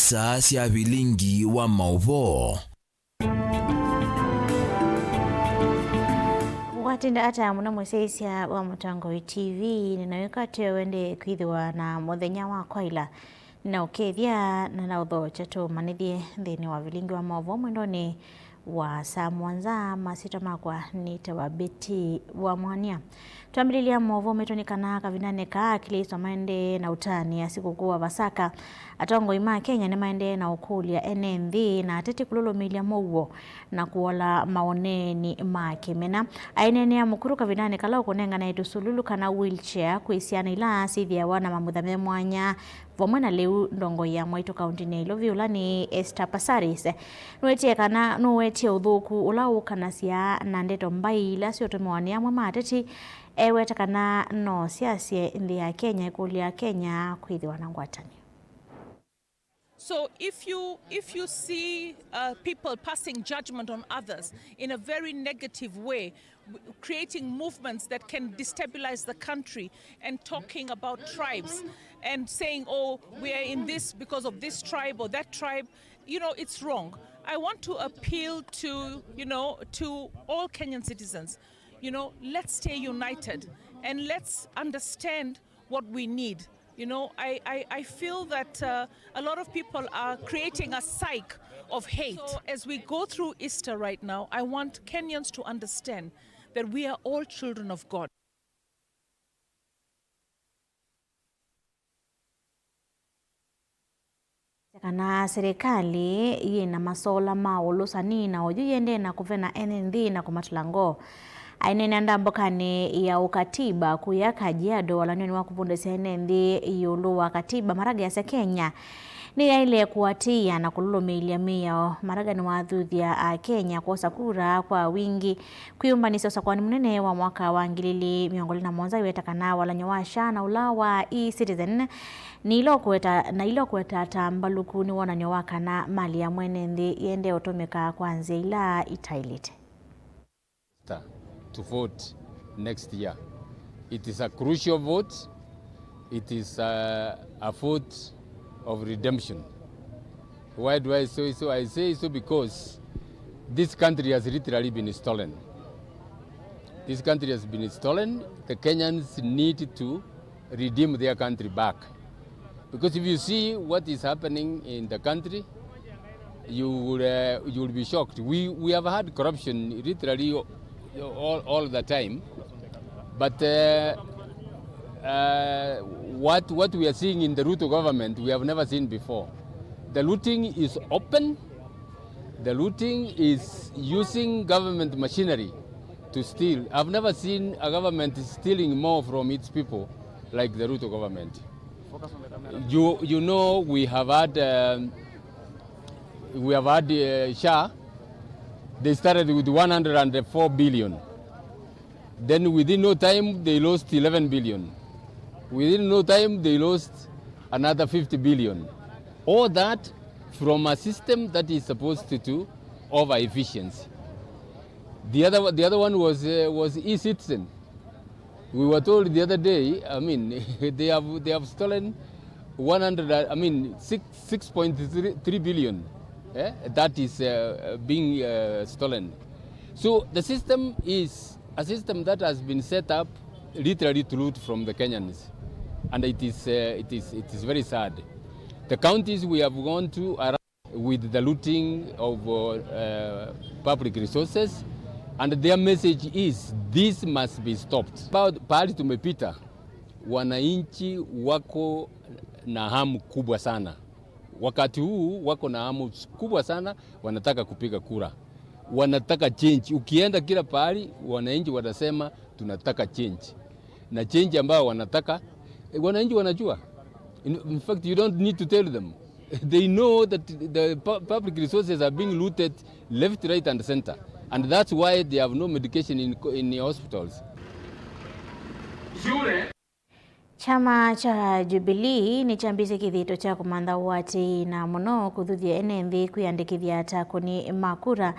isaa cia bilingi wa mauvo. Watinda ata muna mweseisya wa Mutango TV ninawekate wende kwithiwa na muthenya wa kwaila na ukethia na utho chatu manithie thini wa bilingi wa mauvo mwendoni wa saa mwanza masita makwa nite wa beti wa mwania. Tuambililia mauvo metonikana kavinane ka kiliso maende na utani ya siku kuwa Pasaka atongo ima Kenya ni maende na ukuli ya NNV na ateti kulolo milia mouwo na kuwala maoneni makimena ainene ya mukuru kavinane kala ukonenga na itusululu kana wheelchair kuisiana ila sithia wana mamuthame mwanya vomwena leu ndongo ya Mwaito County na ilovi ulani Esther Passaris nuetie kana nuetie uthuku ulau kana sia na ndeto mbai ila siotumewania amwe mateti eweta kana no siasie ndi ya Kenya ikuli ya Kenya kwithiwa na ngwatani. So if you see people passing judgment on others in a very negative way, creating movements that can destabilize the country and talking about tribes and saying, oh, we are in this because of this tribe or that tribe, it's wrong. I want to appeal to, to all Kenyan citizens, let's stay united and let's understand what we need. I feel that a lot of people are creating a cycle of hate. So as we go through Easter right now, I want Kenyans to understand that we are all children of God. Kana serikali yina masola maolusani na oyuyende na kuvena NNV na kumatulango. Ainene ndambokane ya ukatiba kuya Kajiado walanyoni wa kupundesa NNV yulu wa katiba maraga ya Kenya ni ya ile kuatia na kululu milia mia maraga ni wathuthia Kenya kuosa kura kwa wingi kuyumbanisa usakwani mnene wa mwaka wa ngilili miongoli na mwanza iwetakana walanyowasha na ulawa e-citizen ni ilo kueta tambaluku ni wananyowaka na mali ya mwenende yende otomeka kwanzia ila itailite to vote next year. It is a crucial vote. It is a vote of redemption. Why do I say so? I say so because this country has literally been stolen. This country has been stolen. The Kenyans need to redeem their country back. Because if you see what is happening in the country, you will be shocked. We have had corruption literally all the time, but what we are seeing in the Ruto government we have never seen before. The looting is open. The looting is using government machinery to steal. I've never seen a government stealing more from its people like the Ruto government. We have had SHA. They started with 104 billion. Then within no time, they lost 11 billion. Within no time, they lost another 50 billion. All that from a system that is supposed to over efficiency. The other one was e-citizen. We were told the other day, they have stolen 6.3 billion. That is being stolen. So the system is a system that has been set up literally to loot from the Kenyans, and it is very sad. The counties we have gone to are with the looting of public resources, and their message is this must be stopped. Pahali tumepita, wananchi wako na hamu kubwa sana. Wakati huu wako na hamu kubwa sana, wanataka kupiga kura. Wanataka change. Ukienda kila pahali, wananchi watasema tunataka change. Na change ambayo wanataka, wananchi wanajua. In fact, you don't need to tell them. They know that the public resources are being looted left, right and center. And that's why they have no medication in the hospitals. Chama cha Jubilee ni chambize kithito cha kumantha wati na muno kuthuthia ene nthi kwiyandikithia atakuni makura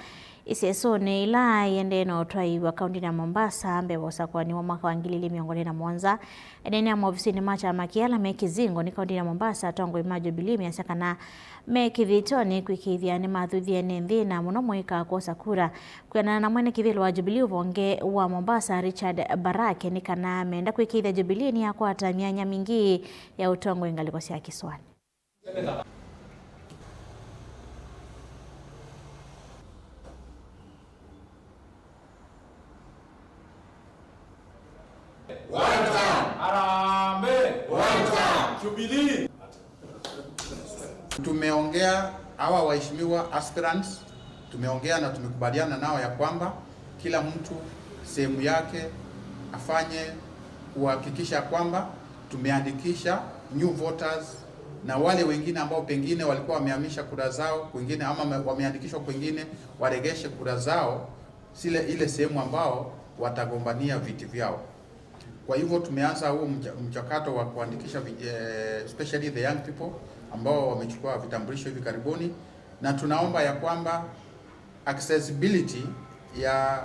isesone ila yende no twai wa kaunti ya Mombasa mbevosa kwani wa mwaka wa 2027 enene ya ofisini ma chama kiala mekizingo ni kaunti ya Mombasa tongo ima Jubilee miasakana mekithitoni kwikithia ni mathuthia ene nthi na muno mwika kosa kura kwianana na mwene kithilo wa Jubilee uvonge wa Mombasa Richard Barake ni kana menda kwikithia Jubilee ni yakwata mianya mingi ya utongo ingaliko cia Kiswani. Tumeongea hawa waheshimiwa aspirants, tumeongea na tumekubaliana nao ya kwamba kila mtu sehemu yake afanye kuhakikisha kwamba tumeandikisha new voters, na wale wengine ambao pengine walikuwa wamehamisha kura zao kwingine ama wameandikishwa kwingine waregeshe kura zao ile sehemu ambao watagombania viti vyao. Kwa hivyo tumeanza huu mchakato wa kuandikisha especially the young people ambao wamechukua vitambulisho hivi karibuni, na tunaomba ya kwamba accessibility ya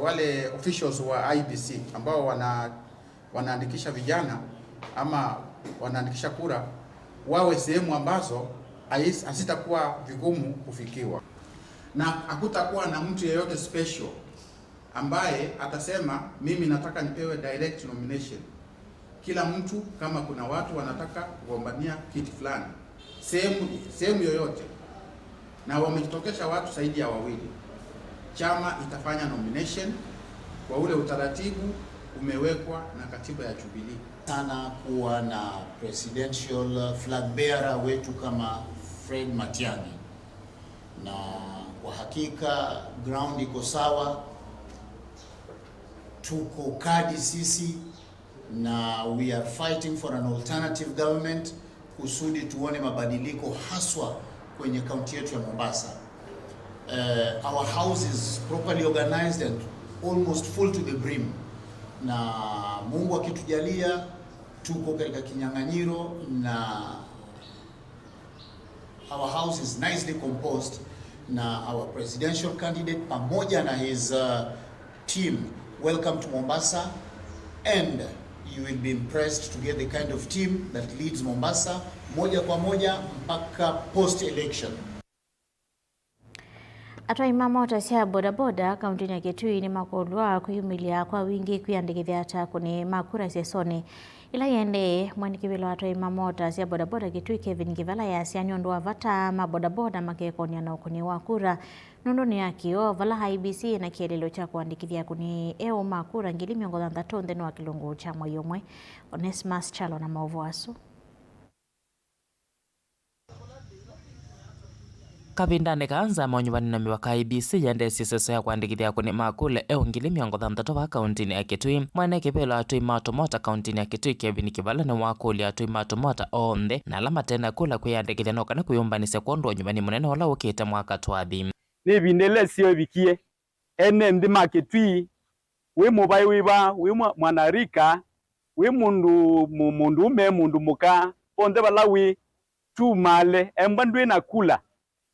wale officials wa IEBC ambao wanaandikisha vijana ama wanaandikisha kura wawe sehemu ambazo hasitakuwa vigumu kufikiwa, na hakutakuwa na mtu yeyote special ambaye atasema mimi nataka nipewe direct nomination. Kila mtu, kama kuna watu wanataka kugombania kiti fulani sehemu yoyote na wamejitokesha watu zaidi ya wawili, chama itafanya nomination kwa ule utaratibu umewekwa na katiba ya Jubilee. Sana kuwa na presidential flag bearer wetu kama Fred Matiang'i, na kwa hakika ground iko sawa, tuko kadi sisi, na we are fighting for an alternative government kusudi tuone mabadiliko haswa kwenye kaunti yetu ya Mombasa. Our house is properly organized and almost full to the brim, na Mungu akitujalia tuko katika kinyang'anyiro na our house is nicely composed, na our presidential candidate pamoja na his team. Welcome to Mombasa, and you will be impressed to get the kind of team that leads Mombasa moja kwa moja mpaka post election. Atwa mota cia bodaboda kaunti ya Kitui ni makolwa kuyumilia kwa wingi kwiyandikithia atakuni makura sesoni ila yende mwanikivilo atwa mota cia bodaboda Kitui Kevin Kivala ya sianyondo wa vata mabodaboda makekonia na ukuni wa kura nundu ya kio vala IEBC na kielelo cha kuandikithia kuni eo makura 2030 nthini wa kilungu cha Moyomwe. Onesmus Chalo na maovu asu. Kavindane kaanza maunyuvani na miwaka IEBC yende siseso ya kuandikithia kuni makule eo 2030 wa kauntini ya Kitui. Mwane kipelo atui matomota kauntini ya Kitui Kevin Kivala na wakuli atui matomota onde na alama tena kula kuyandikithia nokana kuyumbanise kondo nyuvani munene wala ukite mwaka twathi. Ni vindele siyo vikie ene ndima Kitui we mubai wiba we mwanarika we mundu ume mundu muka onde balawi tu male embandwe na kula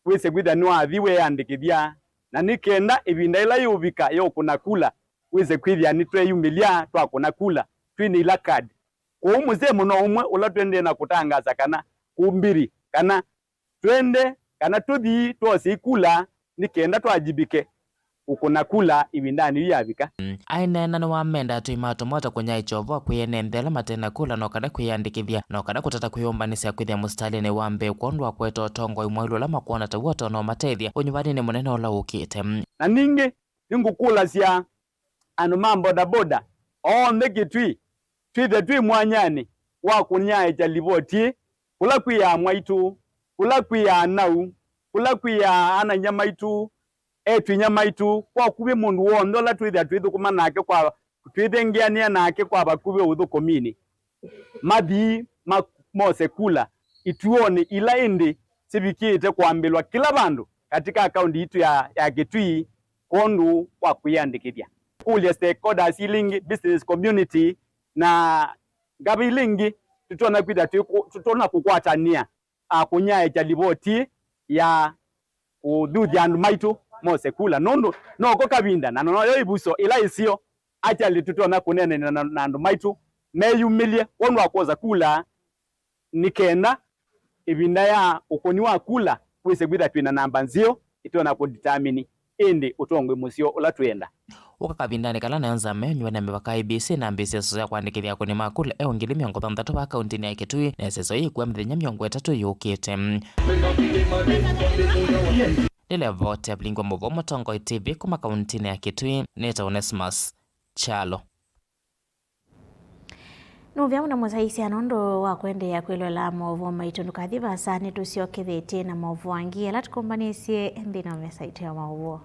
wese gwitha no athiwe yandikithia na nikenda ibinda ila yubika yo kuna kula wese kwithia ni tweyumilia twakuna kula twini ila card kwa umuze muno umwe ula twende na kutangaza kana kumbiri kana twende kana tuthi twosi kula nikenda twajibike ukuna kula ibindani yabika. Ainena no wamenda atui matomota kunya ichovo kwiyenenthela matena kula nokana kwiyandikithia nokana kutata kuyumbanisia kwithia mustalini wambe kwondwa kweto tongo imwailu lama kuona tawota no matethia unyuvani ni munene ola ukite. Na ningi ningukula cia anu mamboda boda onthe Kitui twithe twi mwanyani wa kunya jalivoti kula kwiya mwaitu kula kwiya nau kula kwiya ana nyamaitu nyamaitu kwa kubi mundu wondola twithe twithukuma nake kwa twithengiania nake kwa bakubi uthukumini mathi mose kula ituoni ila indi sibikite kwambilwa kila bandu katika akaunti itu ya Kitui kondu kwa kuyandikithia kulia stakeholders ilingi business community na gabilingi tutona kwida tutona kukwatania kunyae cha livoti ya ududhi andu maitu mose kula nondo noko kabinda na no yo ibuso ila isio achali tutona kunene na andu maitu meyumilie wonu akoza kula nikenda ibinda ya ukoni wa kula kwise kwida twina namba nzio itona ku determine indi utongwe musio ulatwenda ukakabindani kala naanza menywa na mibaka IBC na mbiseso ya kuandikithia kuni makule ngili 60 ba kaunti ya Kitui na seso hii kwa mthenya 30 yukite ile vote ablingwa Muvomo Tongo TV kuma kaunti ya Kitui neta Onesmus Chalo Nuvya una musaisi anondo wa kwende ya kwilola movu maitu nukathiba sani tusiokithite na movu wangia latukombanisye ndina mesaiti ya movu.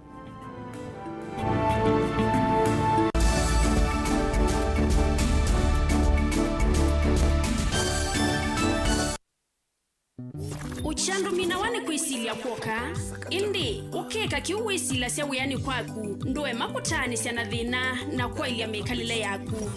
Uchandu minawane kuisilia kwoka indi ukeka kiuwisila sya wiyani kwaku ndoe makutani sya na thina na kwa ilia mekalile yaku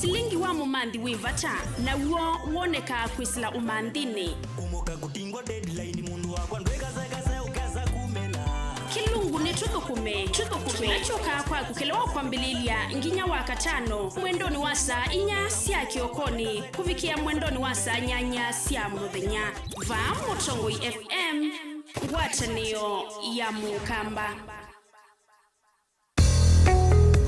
silingi wa mumandhi wivata na uo uoneka kwisila umandhini umuka kutingwa deadline mundu wakwa ndwekazakasa ukaza kumela kilungu ni tuthukume nachoka kwa kukelewa kwa mbililia nginya waka 5 mwendoni wa saa 4 sya kiokoni kuvikia mwendoni wa saa 8 sya muthenya va Mutongoi FM ngwatanio ya mukamba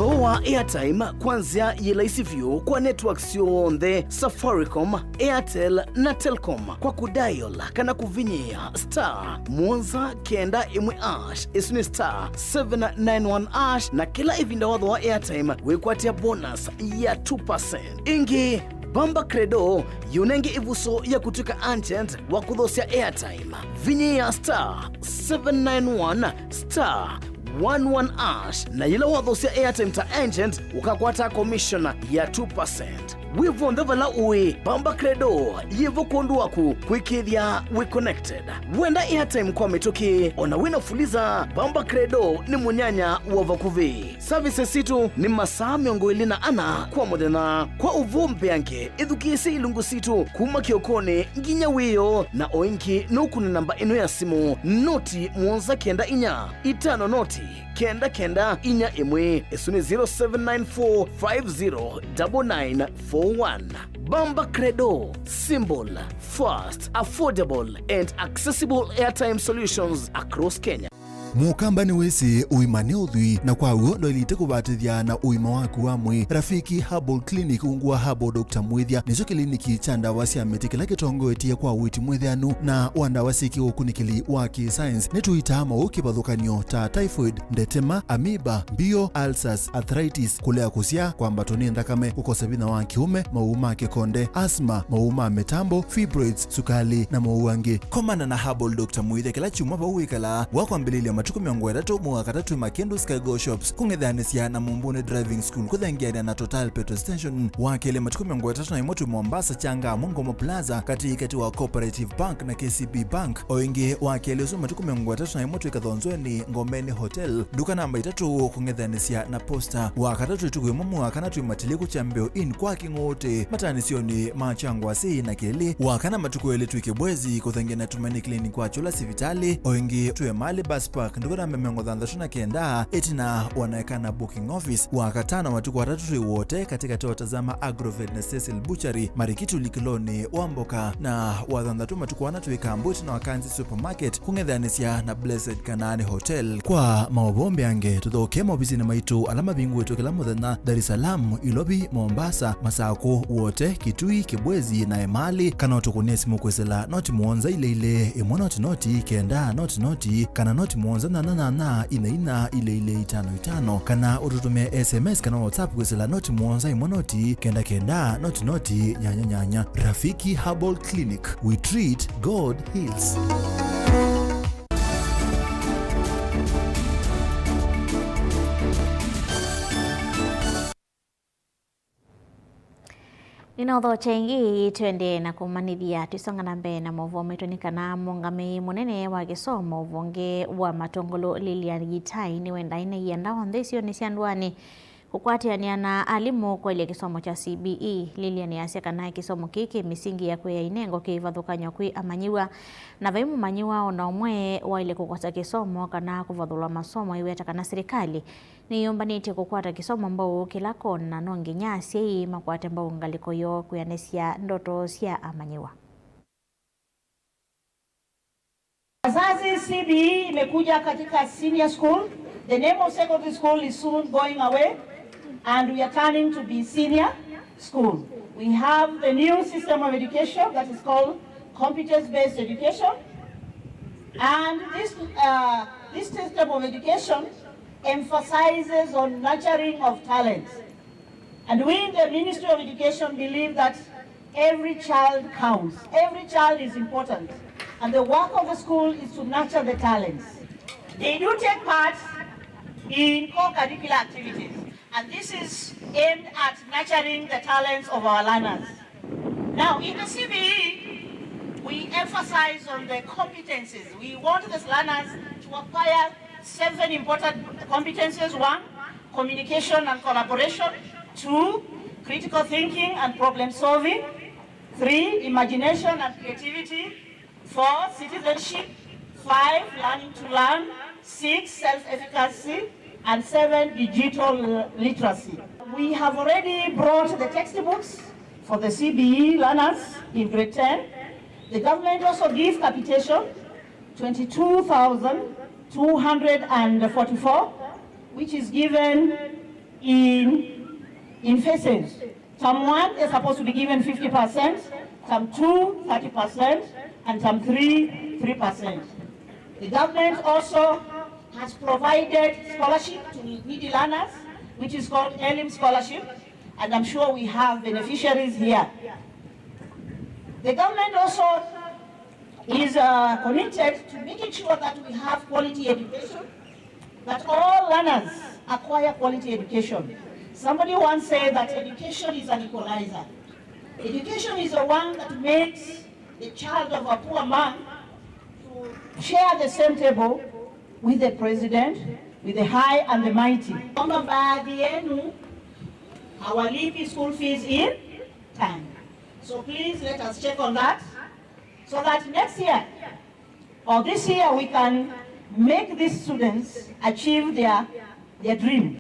Voa airtime kwanzia yelaisi view kwa networks yonthe Safaricom, Airtel na Telcom kwa kudial kana kuvinyia *191# isuni *791# na kila ivinda wadho wa airtime wekwatia bonus ya 2%. Ingi Bamba Credo yunenge ivuso ya kutuka agent wa kudhosia airtime vinyia *791 11# na yila wadhosia airtime ta agent ukakwata commission ya 2%. Wivo ndhevala uwe Bamba Credo yivo kondu waku kwikithia we connected wenda airtime kwa metoki ona wina fuliza Bamba Credo ni munyanya wa vakuvi services situ ni masaa 24 kwa modena kwa uvumbi yanke idhukisi ilungu situ kuma kiokone nginya wiyo na oinki nukuni namba ino ya simu noti 19 itano noti kenda inya imwe esuni 0794509941. Bamba Credo, symbol, fast, affordable and accessible airtime solutions across Kenya. Mukamba ni wese uimane udhui na kwa uondo ilite kubatithia na uima waku wamwe Rafiki Herbal Clinic ungua Herbal Dr. Mwithia nizo kliniki chanda wasya metikila kitongo etia kwa witi mwithianu na wanda wasiki ukunikili waki science netuitama ukibadhukanio ta typhoid, ndetema, amoeba, bio, ulcers, arthritis, kulea kusya kwa mbatoni ndakame ukosabina wa kiume, mauma kekonde, asma, mauma metambo, fibroids, sukali na mauangi. Komana na Herbal Dr. Mwithia kila chuma pa uikala wako mbililia matuku 3 mwaka 3 Makendo Skygo Shops kungedhanisya na Mumbune Driving School kuthengia na Total Petrol Station wakele matuku 3 na imotu Mombasa changa Mungomo Plaza kati wa Cooperative Bank na KCB Bank oingi wakele usu matuku 3 na imotu ikathonzweni Ngomeni Hotel duka namba 3 kungedhanisya na Posta wakatatu itugu mwaka 3 matiliku chambeo in kwa kingote matanisioni machangwa si na kili wakana matuku eletu ikibwezi kuthengia na Tumani Clinic kwa Chola Sivitali oingi tuwe mali bus park ndukona memengo dhandashuna kenda etina wanaekana booking office wakatana watuku watatu wote katika tawatazama Agrovet na Cecil Butchery Marikitu Likiloni Wamboka na wadhandatu matuku wanatu ikambuti na Wakanzi Supermarket kungedhanisya na Blessed Kanani Hotel kwa mawabombe ange tuthoke mobisi na maitu alama bingu wetu kila muthenya Dar es Salaam, Ilobi, Mombasa, Masako wote Kitui, Kibwezi na Emali kana utukunia simu kwesela noti muonza ile imona noti kenda noti kana noti muonza na ina ile 55 kana ututumia SMS kana WhatsApp kwesela noti muonza imonoti kenda noti nyanya. Rafiki Herbal Clinic, we treat, God heals. Ninotho chengi twende na kumanithia twisonga na mbere na movo metonikana mungami munene wa gisomo vonge wa matongolo Lilian Gitai ni wendaine yenda onthe cio ni ciandwani kukwatiania na alimu kwele kisomo cha CBE. Lilian yasiaka naye kisomo kiki misingi ya kwe ya inengo kivathukanywa kwi amanyiwa na vaimu manyiwa ona umwe wa ile kukwata kisomo kana kuvathula masomo iweta kana serikali ni yombanite kukwata kisomo mbao kila kona no nginya sei makwate mbao ngaliko yo kuyanesia ndoto cia amanyiwa. Wazazi, CBE imekuja katika senior school. The name of secondary school is soon going away and we are turning to be senior school. We have the new system of education that is called competence-based education, and this system of education emphasizes on nurturing of talent. And we in the Ministry of Education believe that every child counts. Every child is important. And the work of the school is to nurture the talents. They do take part in co-curricular activities. And this is aimed at nurturing the talents of our learners. Now, in the CBE, we emphasize on the competencies. We want the learners to acquire 7 important competencies. 1, communication and collaboration. 2, critical thinking and problem solving. 3, imagination and creativity. 4, citizenship. 5, learning to learn. 6, self-efficacy. And 7, digital literacy. We have already brought the textbooks for the CBE learners in grade 10. The government also gives capitation, 22,244, which is given in phases. Term 1 is supposed to be given 50%, term 2, 30%, and term 3, 3%. The government also has provided scholarship to needy learners, which is called ELIM scholarship, and I'm sure we have beneficiaries here. The government also is committed to making sure that we have quality education, that all learners acquire quality education. Somebody once said that education is an equalizer. Education is the one that makes the child of a poor man to share the same table with the president, with the high and the mighty. Kwamba baadhi yenu hawalipi school fees in time. So please let us check on that so that next year or this year we can make these students achieve their dream.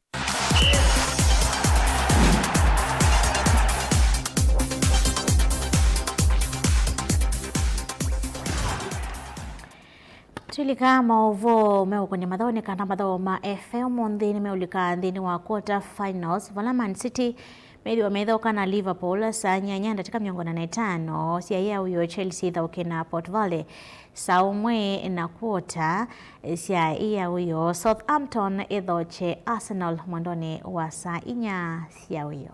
Tulika maovo meo kwenye madhoni kana madhao ma FM mondhini meulika ndini wa quarter finals vala Man City medi wa medhoka na Liverpool saa nyanyanda tika miongo na 5 siya ya uyo Chelsea dhauke na Port Vale saa umwe na quarter siya ya uyo Southampton idhoche Arsenal mwandoni wa saa inya siya uyo.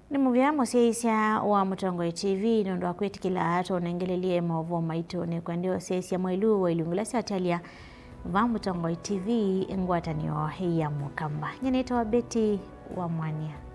Ni muvya musieisya wa Mutongoi TV nondo akwetikila hato nengelelie maovo maito ni kwa ndio sieisya mwailu wa ilungulasi atalia va Mutongoi TV ngwataniyo ya mukamba. Nyeneto wa Beti wa Mwania.